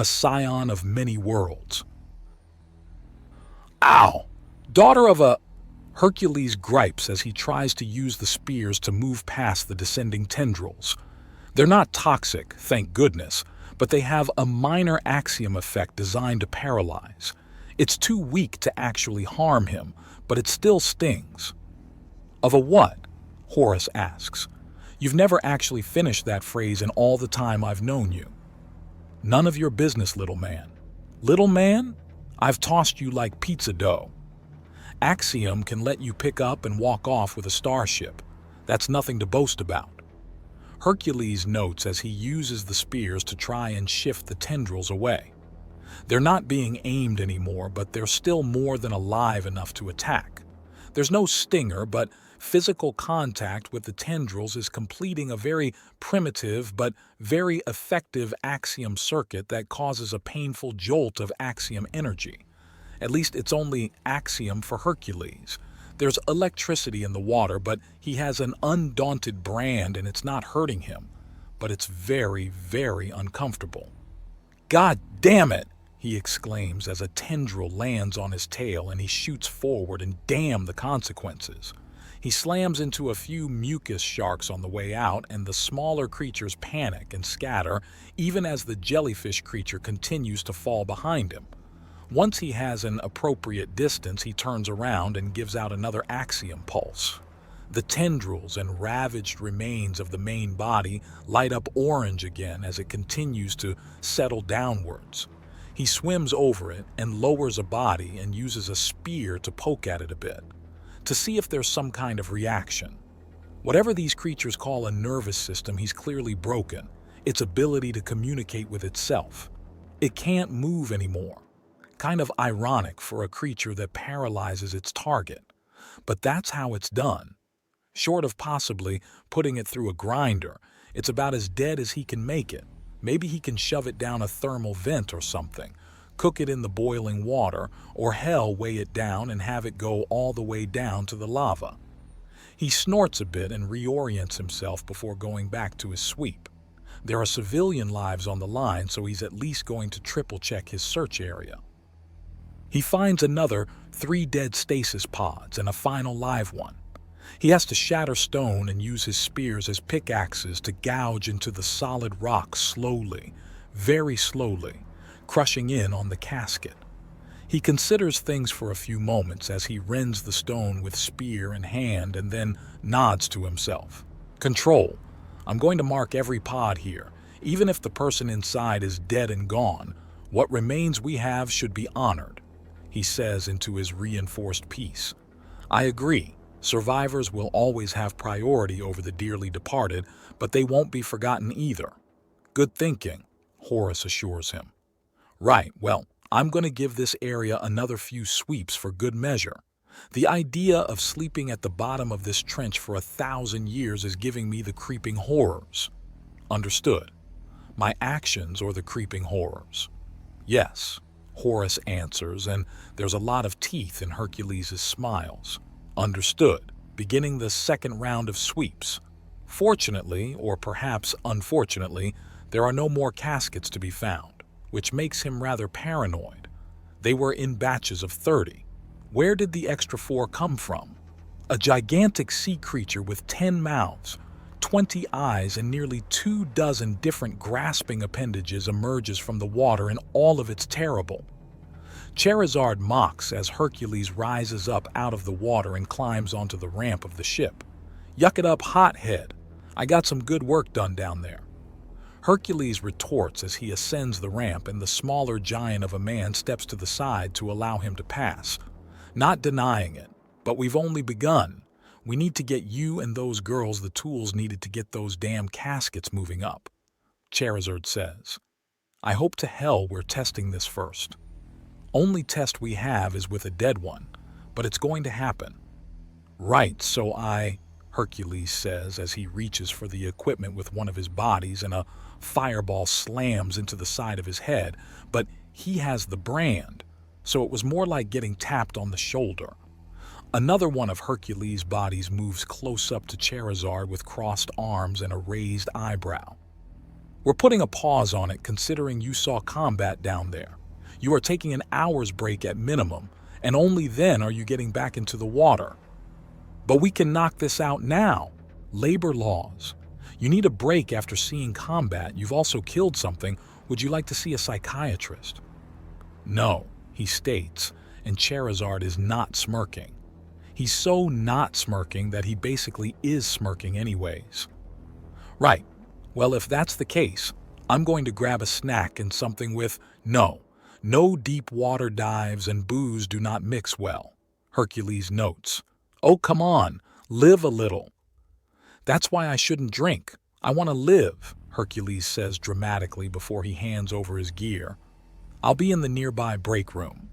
a scion of many worlds. Ow! Daughter of a... Hercules gripes as he tries to use the spears to move past the descending tendrils. They're not toxic, thank goodness, but they have a minor axiom effect designed to paralyze. It's too weak to actually harm him, but it still stings. Of a what? Horus asks. You've never actually finished that phrase in all the time I've known you. None of your business, little man. Little man? I've tossed you like pizza dough. Axiom can let you pick up and walk off with a starship. That's nothing to boast about. Hercules notes as he uses the spears to try and shift the tendrils away. They're not being aimed anymore, but they're still more than alive enough to attack. There's no stinger, but physical contact with the tendrils is completing a very primitive but very effective axiom circuit that causes a painful jolt of axiom energy. At least it's only axiom for Hercules. There's electricity in the water, but he has an undaunted brand and it's not hurting him. But it's very, very uncomfortable. God damn it! He exclaims as a tendril lands on his tail and he shoots forward, and damn the consequences. He slams into a few mucus sharks on the way out, and the smaller creatures panic and scatter even as the jellyfish creature continues to fall behind him. Once he has an appropriate distance, he turns around and gives out another axiom pulse. The tendrils and ravaged remains of the main body light up orange again as it continues to settle downwards. He swims over it and lowers a body and uses a spear to poke at it a bit, to see if there's some kind of reaction. Whatever these creatures call a nervous system, he's clearly broken, its ability to communicate with itself. It can't move anymore. Kind of ironic for a creature that paralyzes its target. But that's how it's done. Short of possibly putting it through a grinder, it's about as dead as he can make it. Maybe he can shove it down a thermal vent or something, cook it in the boiling water, or hell, weigh it down and have it go all the way down to the lava. He snorts a bit and reorients himself before going back to his sweep. There are civilian lives on the line, so he's at least going to triple-check his search area. He finds another 3 dead stasis pods and a final live one. He has to shatter stone and use his spears as pickaxes to gouge into the solid rock slowly, very slowly, crushing in on the casket. He considers things for a few moments as he rends the stone with spear in hand and then nods to himself. Control. I'm going to mark every pod here. Even if the person inside is dead and gone, what remains we have should be honored, he says into his reinforced piece. I agree. Survivors will always have priority over the dearly departed, but they won't be forgotten either. Good thinking, Horus assures him. Right, well, I'm going to give this area another few sweeps for good measure. The idea of sleeping at the bottom of this trench for 1,000 years is giving me the creeping horrors. Understood. My actions or the creeping horrors? Yes, Horus answers, and there's a lot of teeth in Hercules' smiles. Understood. Beginning the second round of sweeps. Fortunately, or perhaps unfortunately, there are no more caskets to be found, which makes him rather paranoid. They were in batches of 30. Where did the extra 4 come from? A gigantic sea creature with 10 mouths, 20 eyes, and nearly 24 different grasping appendages emerges from the water in all of its terrible. Charizard mocks as Hercules rises up out of the water and climbs onto the ramp of the ship. Yuck it up, hothead. I got some good work done down there. Hercules retorts as he ascends the ramp, and the smaller giant of a man steps to the side to allow him to pass. Not denying it, but we've only begun. We need to get you and those girls the tools needed to get those damn caskets moving up, Charizard says. I hope to hell we're testing this first. Only test we have is with a dead one, but it's going to happen. Right, so Hercules says as he reaches for the equipment with one of his bodies and a fireball slams into the side of his head, but he has the brand, so it was more like getting tapped on the shoulder. Another one of Hercules' bodies moves close up to Charizard with crossed arms and a raised eyebrow. We're putting a pause on it considering you saw combat down there. You are taking an hour's break at minimum, and only then are you getting back into the water. But we can knock this out now. Labor laws. You need a break after seeing combat. You've also killed something. Would you like to see a psychiatrist? No, he states, and Charizard is not smirking. He's so not smirking that he basically is smirking anyways. Right. Well, if that's the case, I'm going to grab a snack and something with no deep water dives and booze do not mix well, Hercules notes. Oh, come on, live a little. That's why I shouldn't drink. I want to live, Hercules says dramatically before he hands over his gear. I'll be in the nearby break room.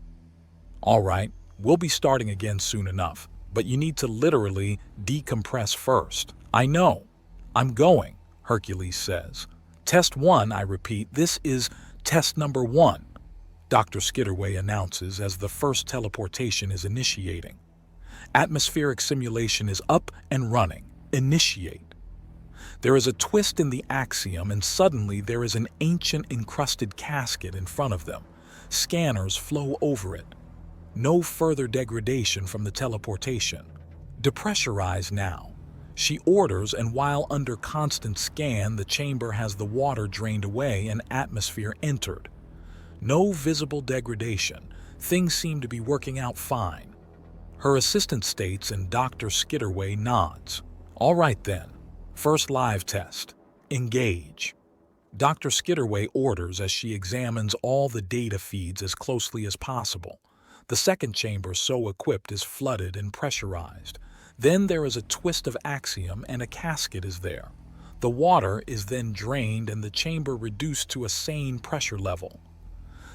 All right, we'll be starting again soon enough, but you need to literally decompress first. I know. I'm going, Hercules says. Test 1, I repeat, this is test number 1, Dr. Skitterway announces as the first teleportation is initiating. Atmospheric simulation is up and running. Initiate. There is a twist in the axiom, and suddenly there is an ancient encrusted casket in front of them. Scanners flow over it. No further degradation from the teleportation. Depressurize now. She orders, and while under constant scan, the chamber has the water drained away and atmosphere entered. No visible degradation. Things seem to be working out fine. Her assistant states, and Dr. Skitterway nods. All right then. First live test. Engage. Dr. Skitterway orders as she examines all the data feeds as closely as possible. The second chamber, so equipped, is flooded and pressurized. Then there is a twist of axiom and a casket is there. The water is then drained and the chamber reduced to a sane pressure level.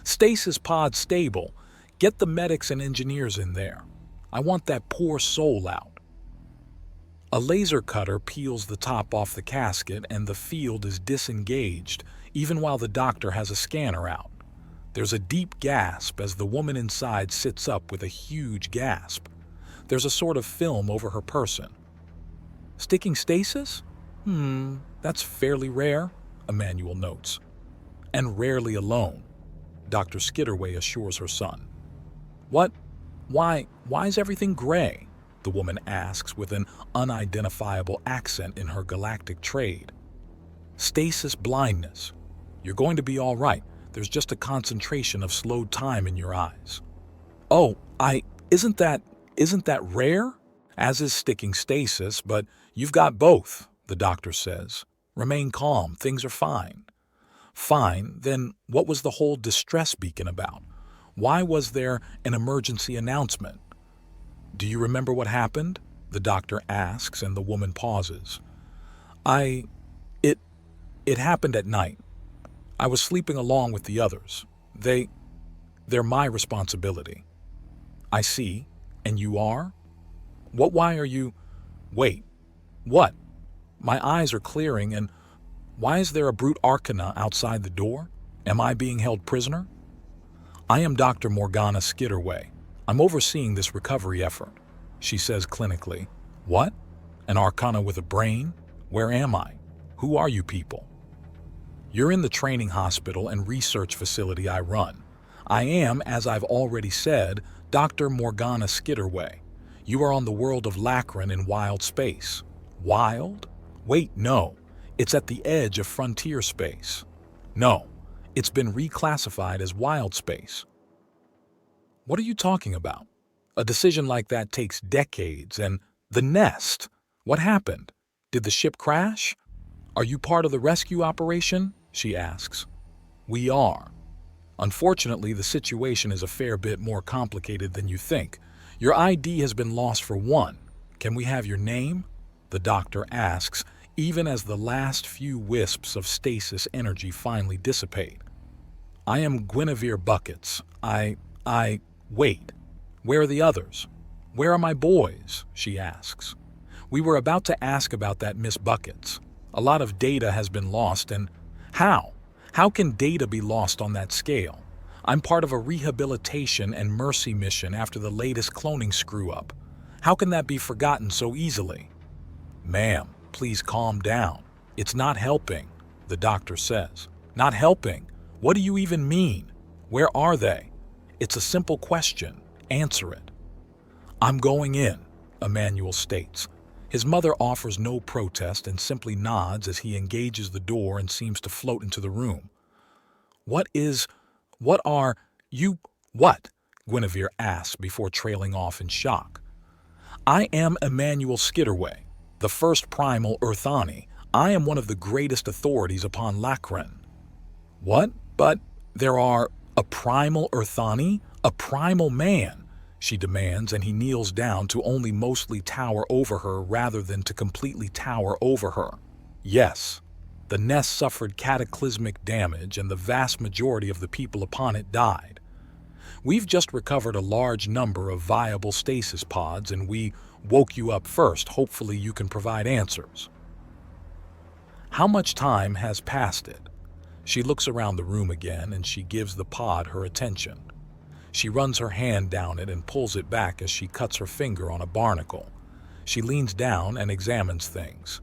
Stasis pod stable. Get the medics and engineers in there. I want that poor soul out. A laser cutter peels the top off the casket and the field is disengaged, even while the doctor has a scanner out. There's a deep gasp as the woman inside sits up with a huge gasp. There's a sort of film over her person. Sticking stasis? That's fairly rare, Emmanuel notes. And rarely alone, Dr. Skitterway assures her son. What? Why is everything gray? The woman asks with an unidentifiable accent in her galactic trade. Stasis blindness. You're going to be all right. There's just a concentration of slowed time in your eyes. Oh, isn't that rare? As is sticking stasis, but you've got both, the doctor says. Remain calm, things are fine. Fine, then what was the whole distress beacon about? Why was there an emergency announcement? Do you remember what happened? The doctor asks, and the woman pauses. It happened at night. I was sleeping along with the others. They're my responsibility. I see. And you are? Why are you... Wait. What? My eyes are clearing, and why is there a brute arcana outside the door? Am I being held prisoner? I am Dr. Morgana Skitterway. I'm overseeing this recovery effort, she says clinically. What? An arcana with a brain? Where am I? Who are you people? You're in the training hospital and research facility I run. I am, as I've already said, Dr. Morgana Skitterway. You are on the world of Lacron in wild space. Wild? Wait, no. It's at the edge of frontier space. No, it's been reclassified as wild space. What are you talking about? A decision like that takes decades, and the nest. What happened? Did the ship crash? Are you part of the rescue operation? She asks. We are. Unfortunately, the situation is a fair bit more complicated than you think. Your ID has been lost for one. Can we have your name? The doctor asks, even as the last few wisps of stasis energy finally dissipate. I am Guinevere Buckets. Wait. Where are the others? Where are my boys? She asks. We were about to ask about that, Miss Buckets. A lot of data has been lost, and how? How can data be lost on that scale? I'm part of a rehabilitation and mercy mission after the latest cloning screw-up. How can that be forgotten so easily? Ma'am, please calm down. It's not helping. the doctor says. Not helping? What do you even mean? Where are they? It's a simple question. Answer it. I'm going in, Emmanuel states. His mother offers no protest and simply nods as he engages the door and seems to float into the room. What are you, what? Guinevere asks before trailing off in shock. I am Emmanuel Skidderway, the first primal Earthani. I am one of the greatest authorities upon Lacren. What? But there are a primal Earthani? A primal man? She demands, and he kneels down to only mostly tower over her rather than to completely tower over her. Yes, the nest suffered cataclysmic damage and the vast majority of the people upon it died. We've just recovered a large number of viable stasis pods and we woke you up first. Hopefully you can provide answers. How much time has passed it? She looks around the room again and she gives the pod her attention. She runs her hand down it and pulls it back as she cuts her finger on a barnacle. She leans down and examines things.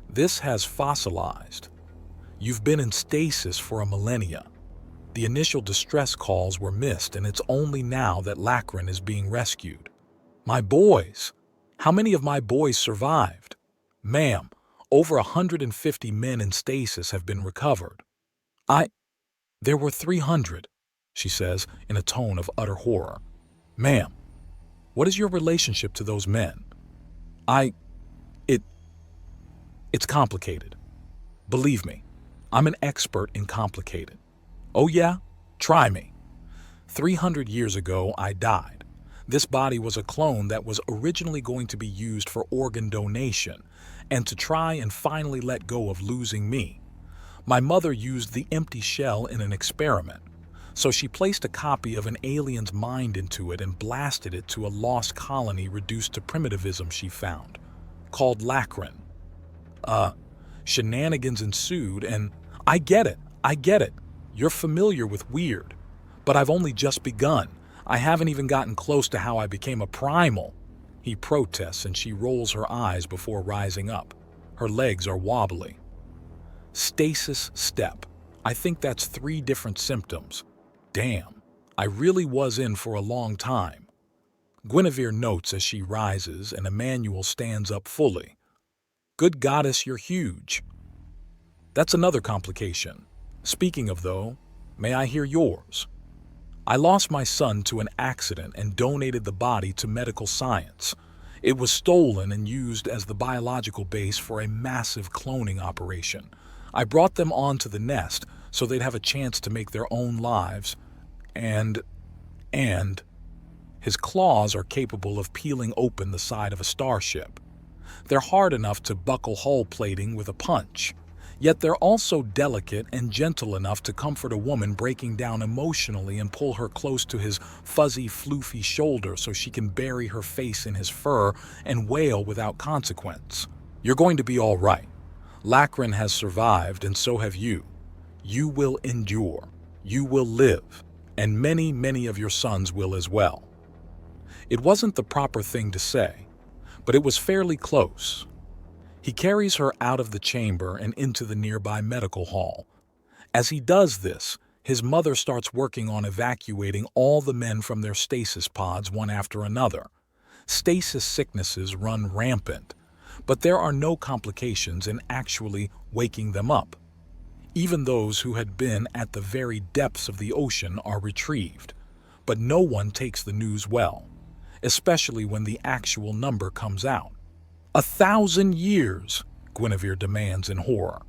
This has fossilized. You've been in stasis for a millennia. The initial distress calls were missed, and it's only now that Lacren is being rescued. My boys! How many of my boys survived? Ma'am, over 150 men in stasis have been recovered. There were 300, she says in a tone of utter horror. Ma'am, what is your relationship to those men? It's complicated. Believe me, I'm an expert in complicated. Oh yeah? Try me. 300 years ago, I died. This body was a clone that was originally going to be used for organ donation and to try and finally let go of losing me. My mother used the empty shell in an experiment, so she placed a copy of an alien's mind into it and blasted it to a lost colony reduced to primitivism she found, called Lacren. Shenanigans ensued and I get it. You're familiar with weird, but I've only just begun. I haven't even gotten close to how I became a primal. He protests and she rolls her eyes before rising up. Her legs are wobbly. Stasis step. I think that's 3 different symptoms. Damn, I really was in for a long time. Guinevere notes as she rises and Emmanuel stands up fully. Good goddess, you're huge. That's another complication. Speaking of though, may I hear yours? I lost my son to an accident and donated the body to medical science. It was stolen and used as the biological base for a massive cloning operation. I brought them onto the nest so they'd have a chance to make their own lives, and his claws are capable of peeling open the side of a starship. They're hard enough to buckle hull plating with a punch. Yet they're also delicate and gentle enough to comfort a woman breaking down emotionally and pull her close to his fuzzy, floofy shoulder so she can bury her face in his fur and wail without consequence. You're going to be all right. Lacren has survived, and so have you. You will endure. You will live. And many, many of your sons will as well. It wasn't the proper thing to say, but it was fairly close. He carries her out of the chamber and into the nearby medical hall. As he does this, his mother starts working on evacuating all the men from their stasis pods one after another. Stasis sicknesses run rampant, but there are no complications in actually waking them up. Even those who had been at the very depths of the ocean are retrieved, but no one takes the news well, especially when the actual number comes out. 1,000 years, Guinevere demands in horror.